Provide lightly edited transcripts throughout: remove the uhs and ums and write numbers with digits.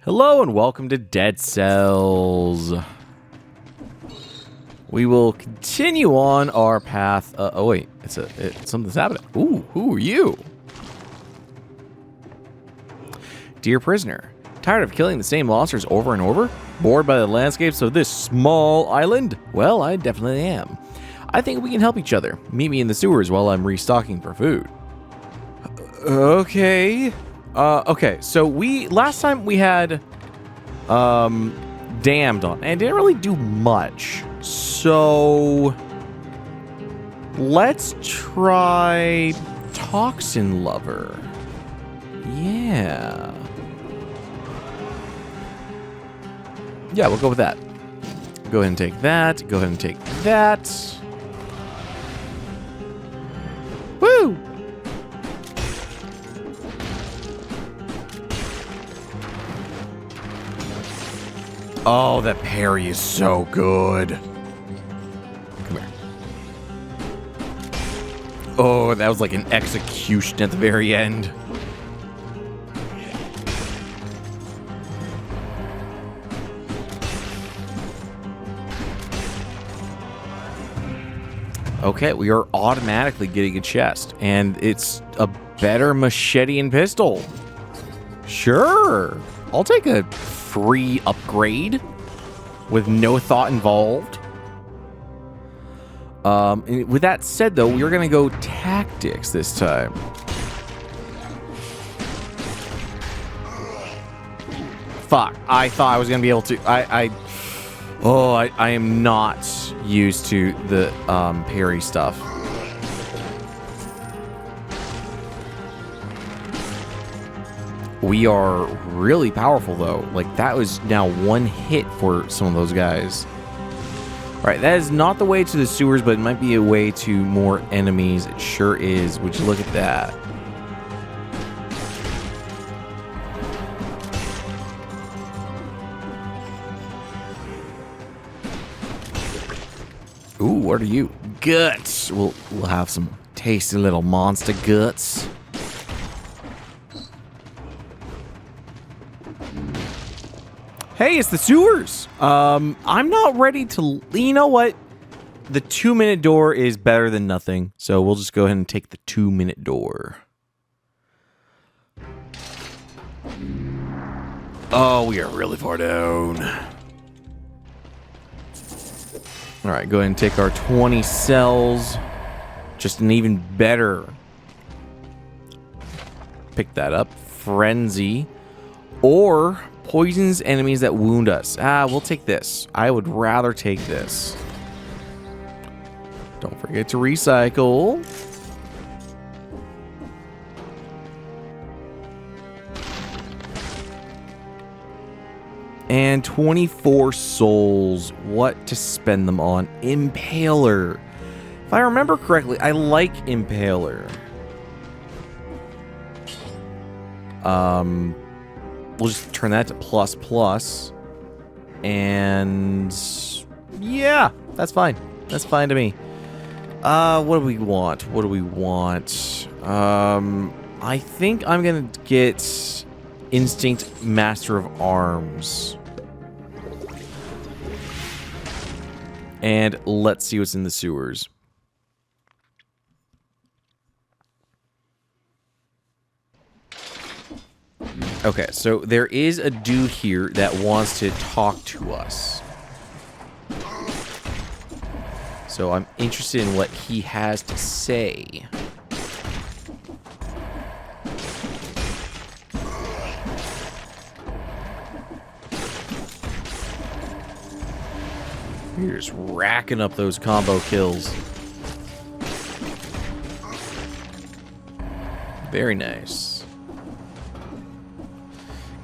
Hello and welcome to Dead Cells. We will continue on our path. Oh wait, something's happening. Ooh, who are you? Dear prisoner, tired of killing the same monsters over and over? Bored by the landscapes of this small island? Well, I definitely am. I think we can help each other. Meet me in the sewers while I'm restocking for food. Okay. Okay, so last time we had damned on and didn't really do much. So let's try Toxin Lover. Yeah. Yeah, we'll go with that. Go ahead and take that. Go ahead and take that. Woo! Oh, that parry is so good. Come here. Oh, that was like an execution at the very end. Okay, we are automatically getting a chest, and it's a better machete and pistol. Sure, I'll take a free upgrade with no thought involved. With that said, though, we're gonna go tactics this time. Fuck! I thought I was gonna be able to. I am not used to the parry stuff. We are really powerful, though. Like, that was now one hit for some of those guys. All right, that is not the way to the sewers, but it might be a way to more enemies. It sure is. Would you look at that? Ooh, what are you? Guts. We'll have some tasty little monster guts. Hey, it's the sewers. I'm not ready to. You know what? The 2-minute door is better than nothing, so we'll just go ahead and take the 2-minute door. Oh, we are really far down. All right, go ahead and take our 20 cells. Just an even better. Pick that up. Frenzy. Or poisons enemies that wound us. We'll take this. I would rather take this. Don't forget to recycle. And 24 souls. What to spend them on? Impaler. If I remember correctly, I like Impaler. We'll just turn that to ++. And yeah, that's fine. That's fine to me. What do we want? What do we want? I think I'm gonna get Instinct Master of Arms. And let's see what's in the sewers. Okay, so there is a dude here that wants to talk to us. So I'm interested in what he has to say. You're just racking up those combo kills. Very nice.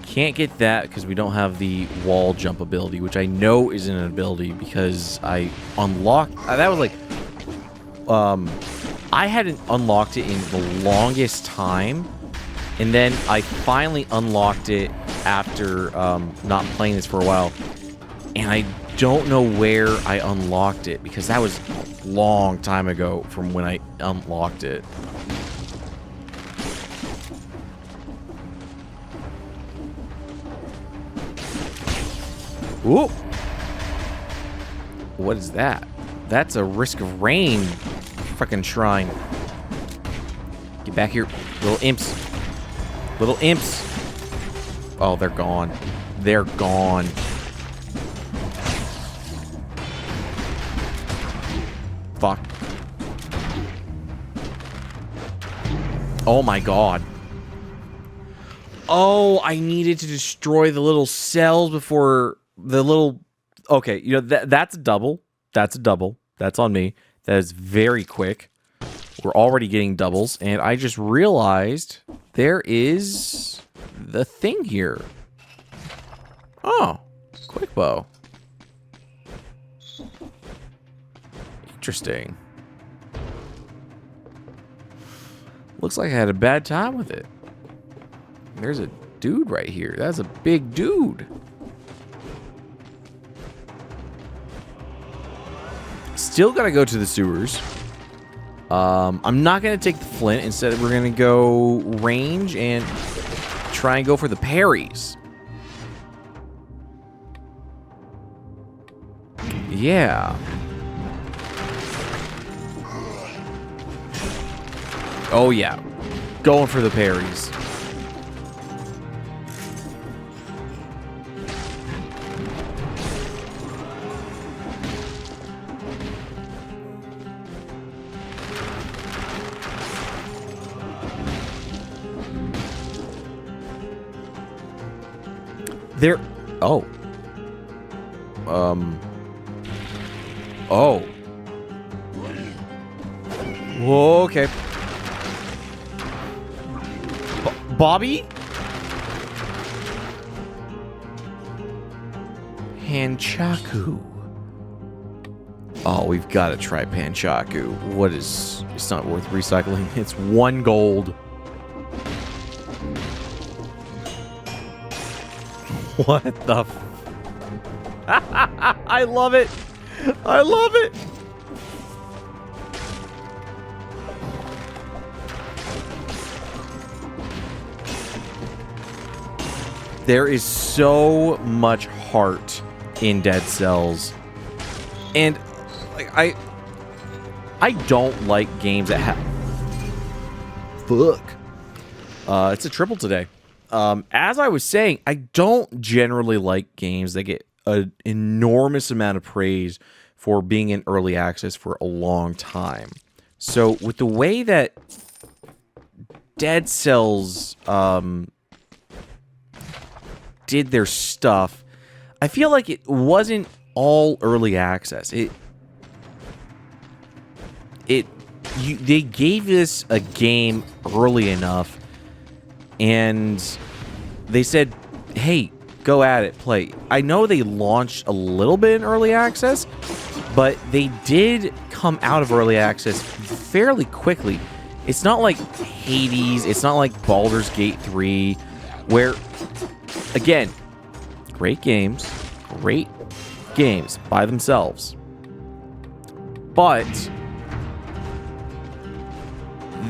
Can't get that because we don't have the wall jump ability, which I know isn't an ability because I unlocked. That was like, I hadn't unlocked it in the longest time, and then I finally unlocked it after not playing this for a while, and I don't know where I unlocked it because that was a long time ago from when I unlocked it. Ooh. What is that? That's a Risk of Rain frickin' shrine. Get back here, little imps. Little imps. Oh, they're gone. They're gone. Fuck. Oh my god. Oh, I needed to destroy the little cells before the little... Okay, you know, that's a double. That's a double. That's on me. That is very quick. We're already getting doubles, and I just realized there is the thing here. Oh, quick bow. Interesting. Looks like I had a bad time with it. There's a dude right here. That's a big dude. Still gotta go to the sewers. I'm not gonna take the flint. Instead, we're gonna go range and try and go for the parries. Yeah. Oh yeah. Going for the parries. There. Oh. Oh. Whoa, okay. Bobby? Panchaku. Oh, we've got to try Panchaku. What is... It's not worth recycling. It's 1 gold. What the f... I love it. I love it. There is so much heart in Dead Cells. And like I don't like games that have... Fuck. It's a triple today. As I was saying, I don't generally like games that get an enormous amount of praise for being in early access for a long time. So with the way that Dead Cells did their stuff, I feel like it wasn't all early access. They gave this a game early enough, and they said, hey, go at it, play. I know they launched a little bit in early access, but they did come out of early access fairly quickly. It's not like Hades, it's not like Baldur's Gate 3, where, again, great games by themselves, but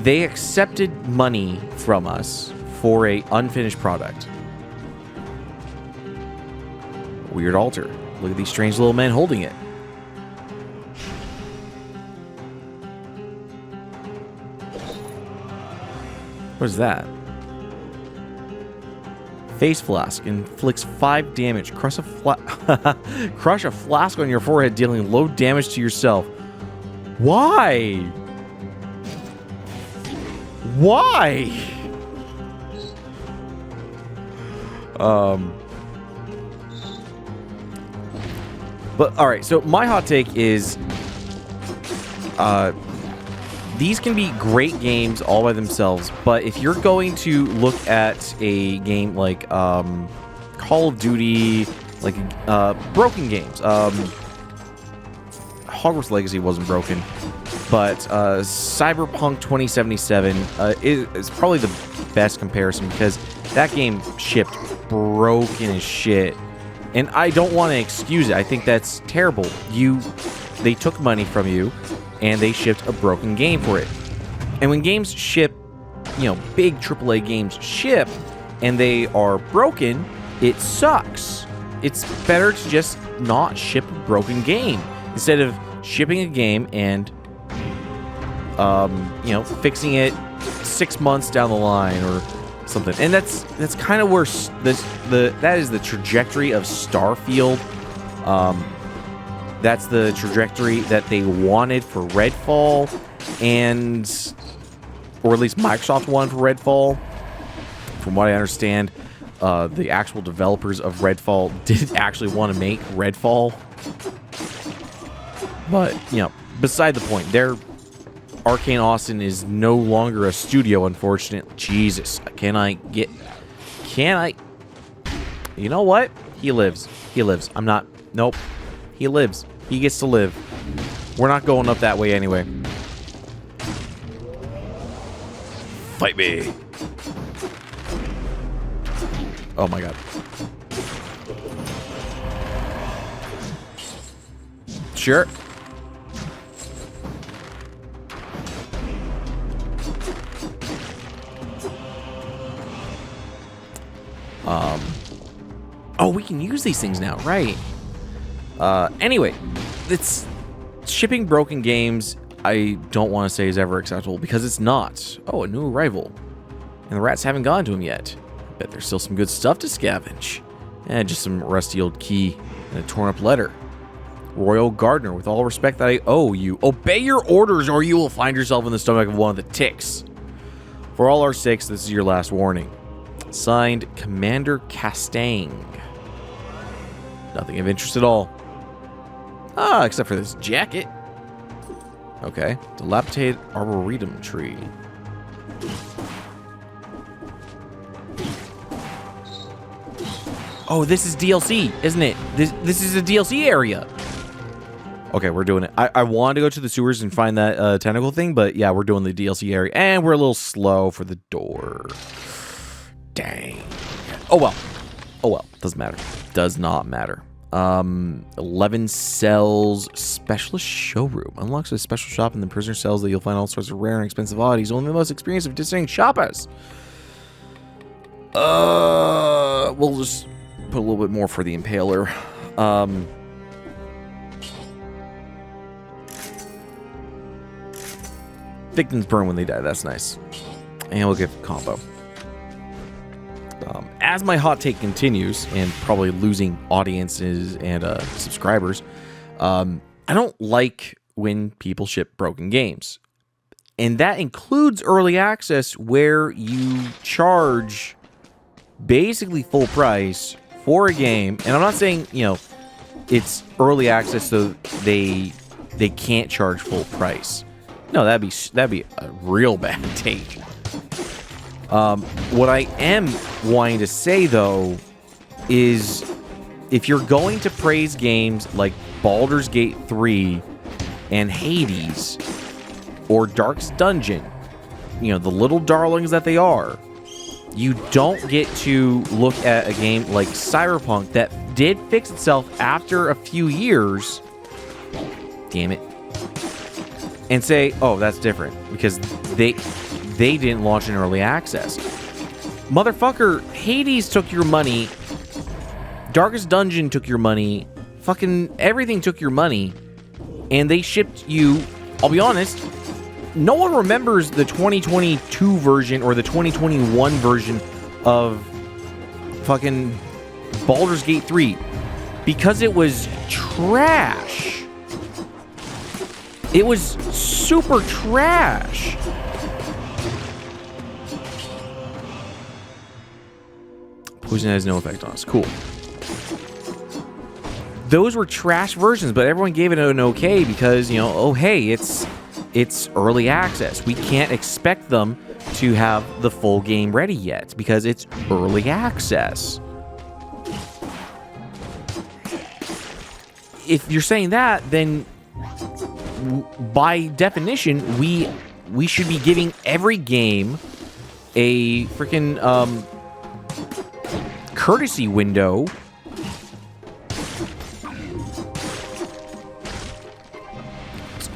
they accepted money from us for a unfinished product. Weird altar. Look at these strange little men holding it. What is that? Face flask inflicts 5 damage. Crush a flask on your forehead, dealing low damage to yourself. Why? Why? But alright, so my hot take is these can be great games all by themselves, but if you're going to look at a game like Call of Duty, like broken games, Hogwarts Legacy wasn't broken, but Cyberpunk 2077 is probably the best comparison, because that game shipped broken as shit. And I don't want to excuse it. I think that's terrible. They took money from you, and they shipped a broken game for it. And when games ship, you know, big AAA games ship, and they are broken, it sucks. it's better to just not ship a broken game instead of shipping a game and you know, fixing it 6 months down the line or something. And that's kind of where that is the trajectory of Starfield. That's the trajectory that they wanted for Redfall, or at least Microsoft wanted for Redfall. From what I understand, the actual developers of Redfall did actually want to make Redfall. But, you know, beside the point, Arcane Austin is no longer a studio, unfortunately. Jesus, you know what? He lives. Nope. He lives. He gets to live. We're not going up that way anyway. Fight me. Oh my god. Sure. Oh, we can use these things now, right? Anyway, it's shipping broken games. I don't want to say is ever acceptable because it's not. Oh, a new arrival, and the rats haven't gone to him yet. Bet there's still some good stuff to scavenge, and just some rusty old key and a torn-up letter. Royal Gardener, with all respect that I owe you, obey your orders, or you will find yourself in the stomach of one of the ticks. For all our sakes, this is your last warning. Signed, Commander Castang. Nothing of interest at all. Ah, except for this jacket. Okay. Dilapidated Arboretum tree. Oh, this is DLC, isn't it? This is a DLC area. Okay, we're doing it. I wanted to go to the sewers and find that tentacle thing, but yeah, we're doing the DLC area. And we're a little slow for the door. Dang. Oh well. Oh well. Doesn't matter. Does not matter. 11 cells specialist showroom. Unlocks a special shop in the prisoner cells that you'll find all sorts of rare and expensive oddities. Only the most experienced of discerning shoppers. We'll just put a little bit more for the impaler. Victims burn when they die. That's nice. And we'll get the combo. As my hot take continues, and probably losing audiences and subscribers, I don't like when people ship broken games. And that includes early access, where you charge basically full price for a game. And I'm not saying, you know, it's early access so they can't charge full price. No, that'd be a real bad take. What I am wanting to say, though, is if you're going to praise games like Baldur's Gate 3 and Hades or Darkest Dungeon, you know, the little darlings that they are, you don't get to look at a game like Cyberpunk that did fix itself after a few years, damn it, and say, oh, that's different, because they didn't launch in early access. Motherfucker, Hades took your money. Darkest Dungeon took your money. Fucking everything took your money. And they shipped you, I'll be honest, no one remembers the 2022 version or the 2021 version of fucking Baldur's Gate 3. Because it was trash. It was super trash. Poison has no effect on us. Cool. Those were trash versions, but everyone gave it an okay because, you know, oh, hey, it's early access. We can't expect them to have the full game ready yet because it's early access. If you're saying that, then by definition, we should be giving every game a freaking courtesy window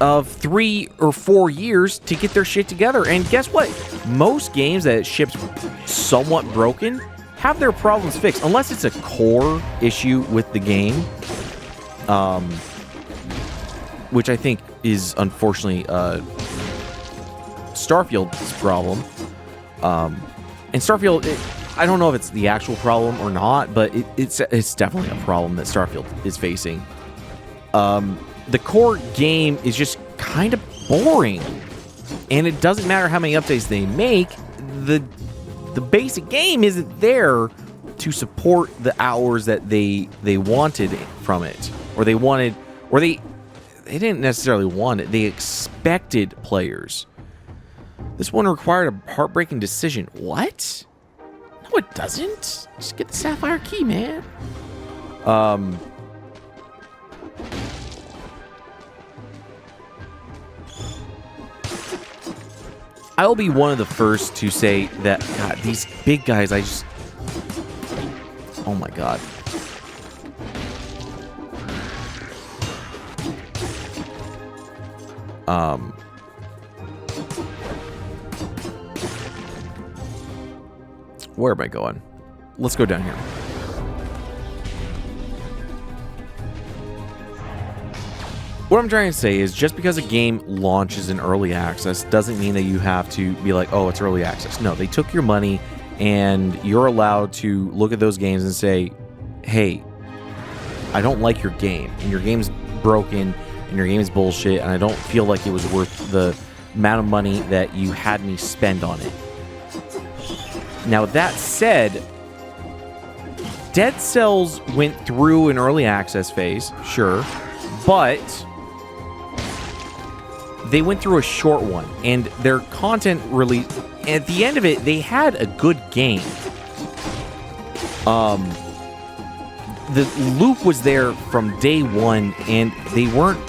of 3 or 4 years to get their shit together. And guess what? Most games that shipped somewhat broken have their problems fixed, unless it's a core issue with the game, which I think is unfortunately Starfield's problem. And Starfield, I don't know if it's the actual problem or not, but it's definitely a problem that Starfield is facing. The core game is just kind of boring, and it doesn't matter how many updates they make. The basic game isn't there to support the hours that they wanted from it, or they didn't necessarily want it. They expected players. This one required a heartbreaking decision. What? No, it doesn't. Just get the Sapphire Key, man. I will be one of the first to say that, God, these big guys, oh my God. Where am I going? Let's go down here. What I'm trying to say is, just because a game launches in early access doesn't mean that you have to be like, oh, it's early access. No, they took your money, and you're allowed to look at those games and say, hey, I don't like your game, and your game's broken, and your game is bullshit, and I don't feel like it was worth the amount of money that you had me spend on it. Now, that said, Dead Cells went through an early access phase, sure, but they went through a short one, and their content really, at the end of it, they had a good game. The loop was there from day one, and they weren't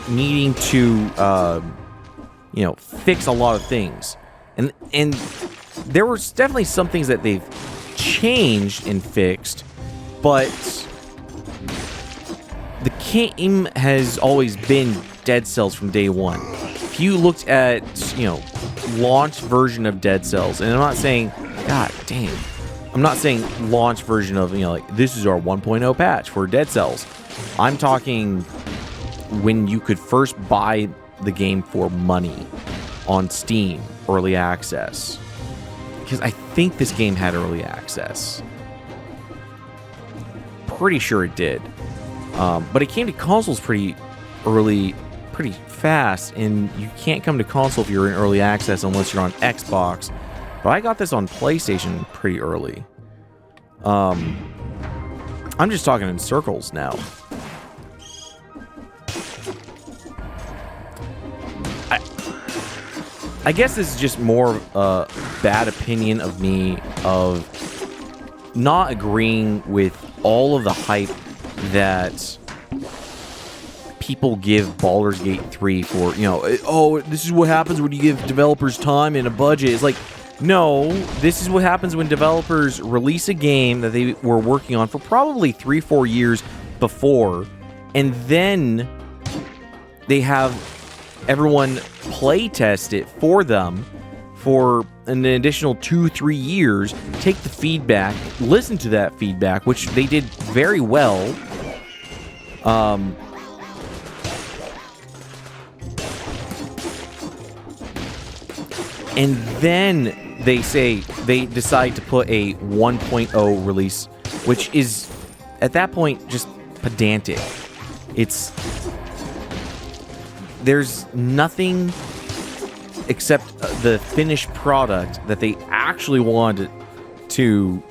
needing to, fix a lot of things. And there was definitely some things that they've changed and fixed, but the game has always been Dead Cells from day one. If you looked at, launch version of Dead Cells, and I'm not saying, God damn, I'm not saying launch version of, this is our 1.0 patch for Dead Cells. I'm talking when you could first buy the game for money on Steam, early access. Because I think this game had early access. Pretty sure it did. But it came to consoles pretty early, pretty fast, and you can't come to console if you're in early access unless you're on Xbox. But I got this on PlayStation pretty early. I'm just talking in circles now. I guess this is just more a bad opinion of me of not agreeing with all of the hype that people give Baldur's Gate 3 for, oh, this is what happens when you give developers time and a budget. It's like, no, this is what happens when developers release a game that they were working on for probably 3-4 years before, and then they have everyone play test it for them for an additional 2-3 years, take the feedback, listen to that feedback, which they did very well. And then they decide to put a 1.0 release, which is at that point just pedantic. There's nothing except the finished product that they actually wanted to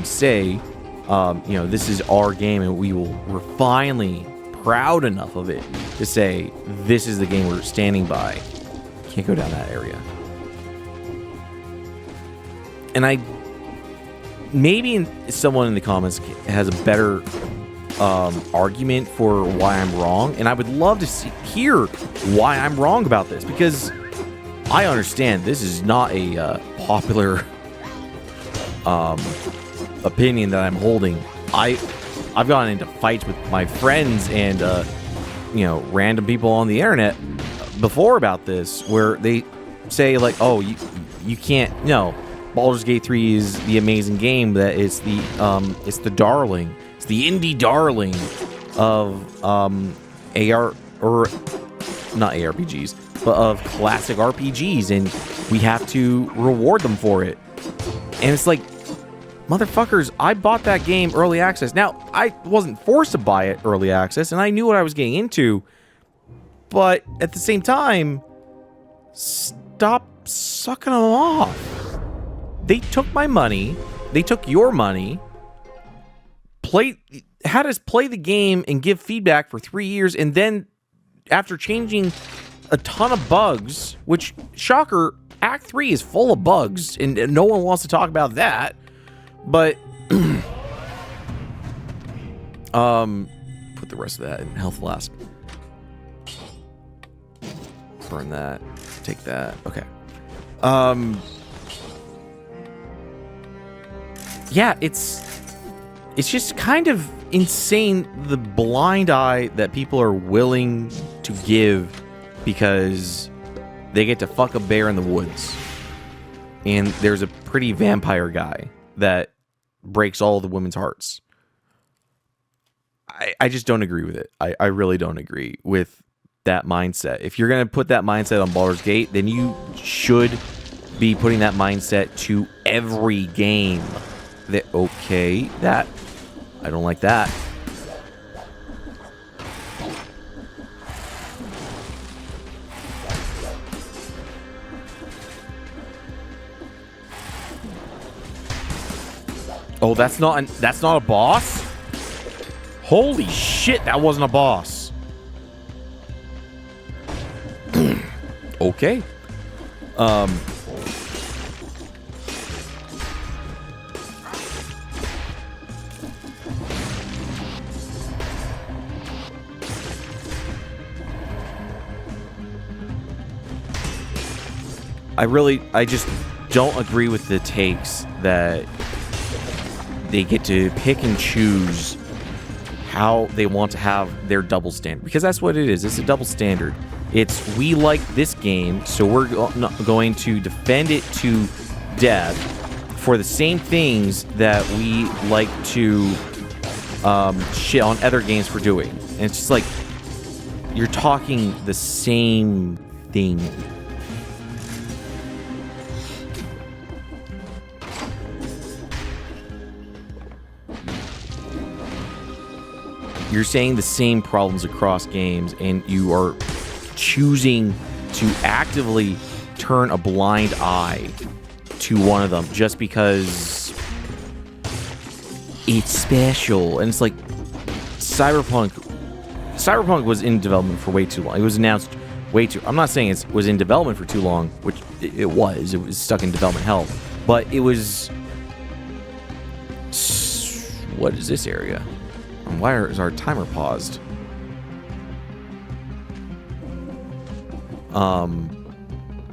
say, this is our game, and we're finally proud enough of it to say, this is the game we're standing by. Can't go down that area. And maybe someone in the comments has a better argument for why I'm wrong, and I would love to hear why I'm wrong about this, because I understand this is not a popular opinion that I'm holding. I've gotten into fights with my friends and random people on the internet before about this, where they say like, oh, you can't, no, Baldur's Gate 3 is the amazing game that it's the darling. It's the indie darling of AR or not ARPGs, but of classic RPGs, and we have to reward them for it. And it's like, motherfuckers, I bought that game early access. Now, I wasn't forced to buy it early access, and I knew what I was getting into, but at the same time, stop sucking them off. They took my money, they took your money, had us play the game and give feedback for 3 years, and then after changing a ton of bugs, which, shocker, Act 3 is full of bugs, and no one wants to talk about that, but put the rest of that in health flask. Burn that. Take that. Okay. Yeah, it's just kind of insane, the blind eye that people are willing to give because they get to fuck a bear in the woods. And there's a pretty vampire guy that breaks all the women's hearts. I just don't agree with it. I really don't agree with that mindset. If you're going to put that mindset on Baldur's Gate, then you should be putting that mindset to every game. Okay, that... I don't like that. Oh, that's not a boss? Holy shit, that wasn't a boss. Okay. I just don't agree with the takes that they get to pick and choose how they want to have their double standard. Because that's what it is. It's a double standard. It's, we like this game, so we're going to defend it to death for the same things that we like to shit on other games for doing. And it's just like, you're talking the same thing. You're saying the same problems across games, and you are choosing to actively turn a blind eye to one of them just because it's special. And it's like, Cyberpunk was in development for way too long. It was announced way too... I'm not saying it was in development for too long, which it was. It was stuck in development hell. But it was... What is this area? Why is our timer paused?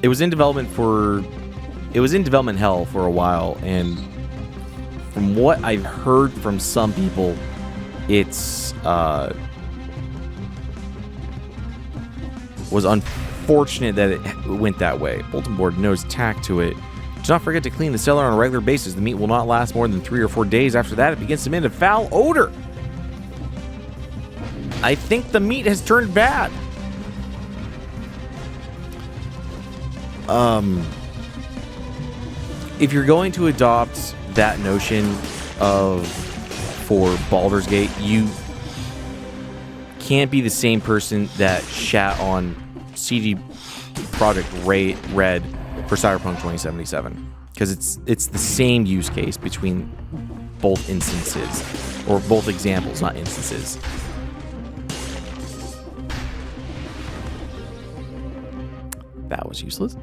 It was in development hell for a while, and from what I've heard from some people, it's was unfortunate that it went that way. Bulletin board knows tack to it. Do not forget to clean the cellar on a regular basis. The meat will not last more than 3 or 4 days. After that, it begins to emit a foul odor. I think the meat has turned bad. If you're going to adopt that notion for Baldur's Gate, you can't be the same person that shat on CD Projekt Red for Cyberpunk 2077, because it's the same use case between both instances, or both examples, not instances. That was useless.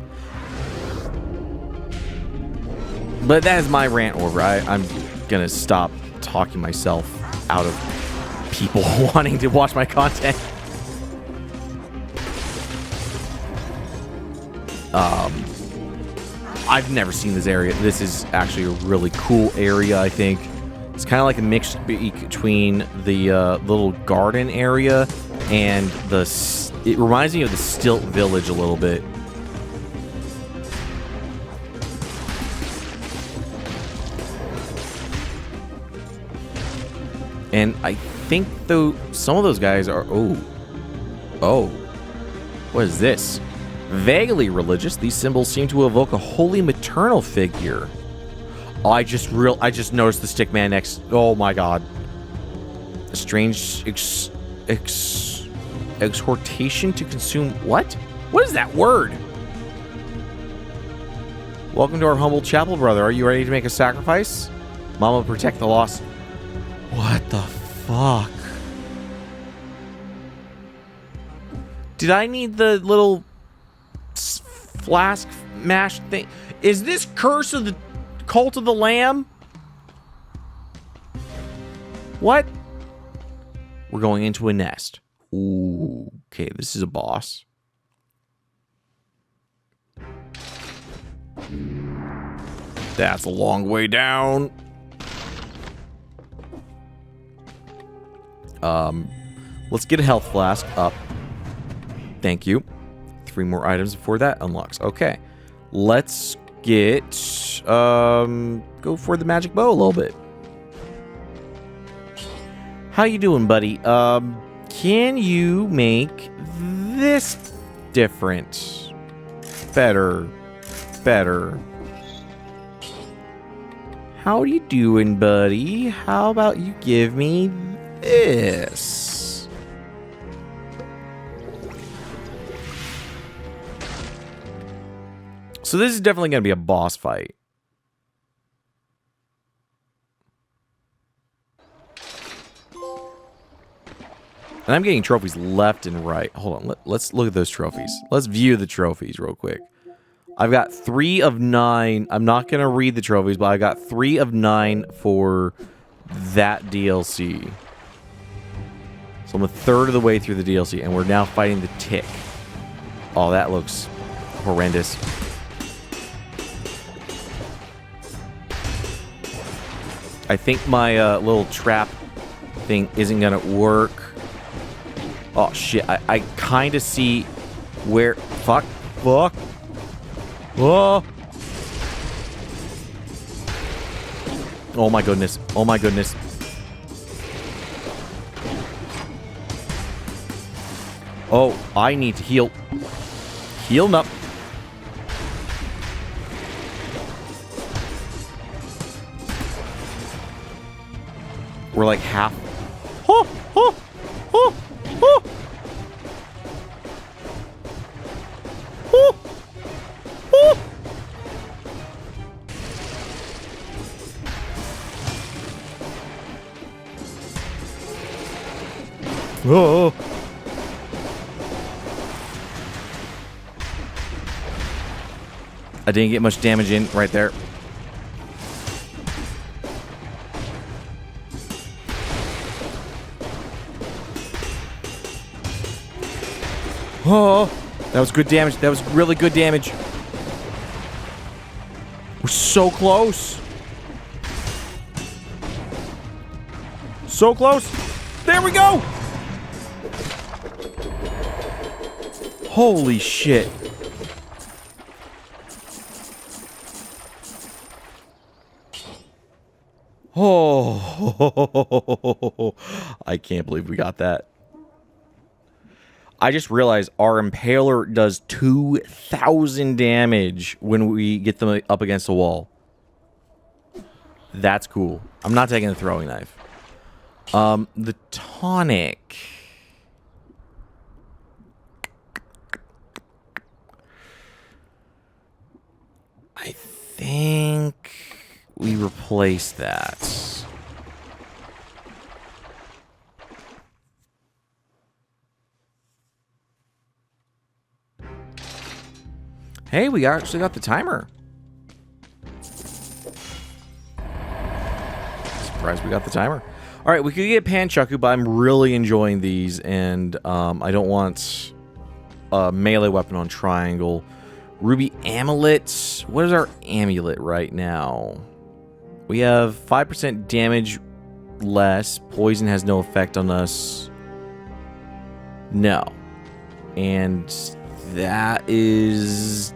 But that is my rant over. I'm gonna stop talking myself out of people wanting to watch my content. I've never seen this area. This is actually a really cool area, I think. It's kind of like a mix between the little garden area and it reminds me of the Stilt Village a little bit. And I think, though, some of those guys are... Oh. What is this? Vaguely religious, these symbols seem to evoke a holy maternal figure. Oh, I just noticed the stick man next... Oh, my God. A strange exhortation to consume... What? What is that word? Welcome to our humble chapel, brother. Are you ready to make a sacrifice? Mama, protect the lost... What the fuck? Did I need the little flask mash thing? Is this Curse of the Cult of the Lamb? What? We're going into a nest. Ooh, okay, this is a boss. That's a long way down. Let's get a health flask up. Thank you. 3 more items before that unlocks. Okay. Let's get, go for the magic bow a little bit. How you doing, buddy? Can you make this different? Better. How you doing, buddy? How about you give me this? So this is definitely going to be a boss fight. And I'm getting trophies left and right. Hold on, let's look at those trophies. Let's view the trophies real quick. I've got 3 of 9. I'm not going to read the trophies, but I got 3 of 9 for that DLC. So I'm a third of the way through the DLC, and we're now fighting the Tick. Oh, that looks horrendous. I think my little trap thing isn't going to work. Oh, shit. I kind of see where... Fuck. Oh. Oh, my goodness. Oh, my goodness. Oh, I need to heal. Heal him up. We're like half. Oh, oh, oh, oh. Oh, oh. Oh. I didn't get much damage in right there. Oh, that was good damage. That was really good damage. We're so close. So close. There we go. Holy shit. Oh, I can't believe we got that. I just realized our Impaler does 2,000 damage when we get them up against the wall. That's cool. I'm not taking the throwing knife. The tonic. I think we replace that. Hey, we actually got the timer. Surprised we got the timer. All right, we could get Panchaku, but I'm really enjoying these, and I don't want a melee weapon on triangle. Ruby amulet. What is our amulet right now? We have 5% damage less. Poison has no effect on us. No. And that is...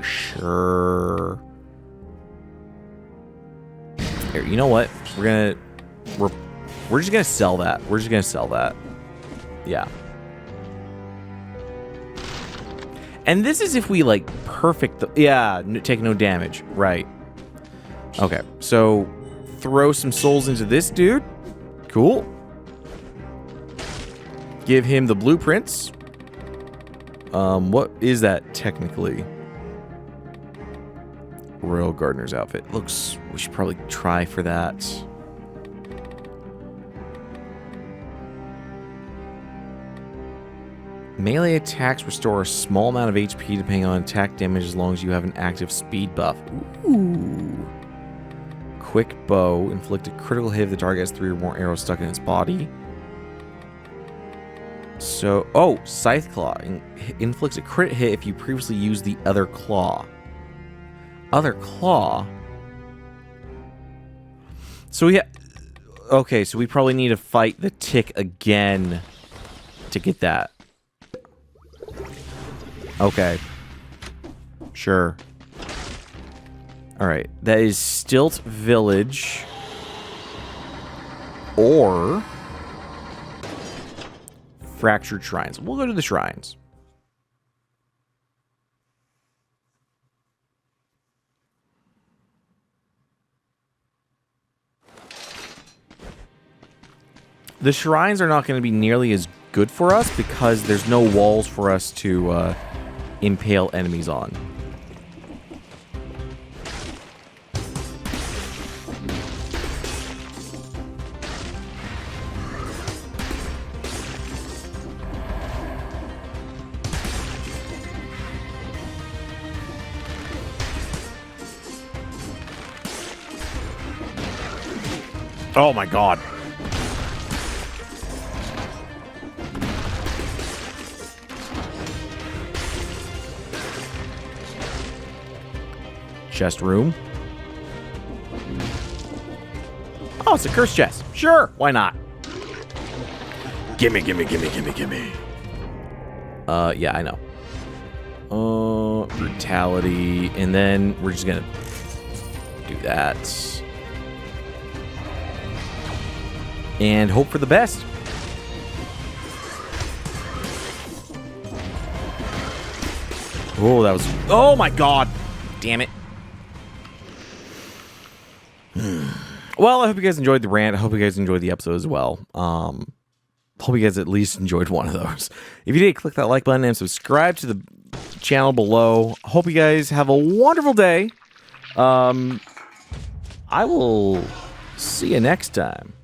sure. Here, you know what? We're just gonna sell that. We're just gonna sell that. Yeah. And this is if we, like, perfect the... Yeah, take no damage. Right. Okay, so throw some souls into this dude. Cool. Give him the blueprints. What is that technically? Royal Gardener's outfit. Looks... We should probably try for that. Melee attacks restore a small amount of HP depending on attack damage as long as you have an active speed buff. Ooh. Quick bow. Inflict a critical hit if the target has 3 or more arrows stuck in its body. So, oh, Scythe Claw. Inflicts a crit hit if you previously used the other claw. Other claw? So we okay, so we probably need to fight the tick again to get that. Okay. Sure. Alright, that is Stilt Village. Or... Fractured Shrines. We'll go to the Shrines. The Shrines are not going to be nearly as good for us because there's no walls for us to impale enemies on. Oh my god. Chest room. Oh, it's a cursed chest. Sure, why not? Gimme, gimme, gimme, gimme, gimme. Yeah, I know. Brutality, and then we're just gonna do that. And hope for the best. Oh, that was... Oh my god! Damn it. Well, I hope you guys enjoyed the rant. I hope you guys enjoyed the episode as well. Hope you guys at least enjoyed one of those. If you did, click that like button and subscribe to the channel below. Hope you guys have a wonderful day. I will see you next time.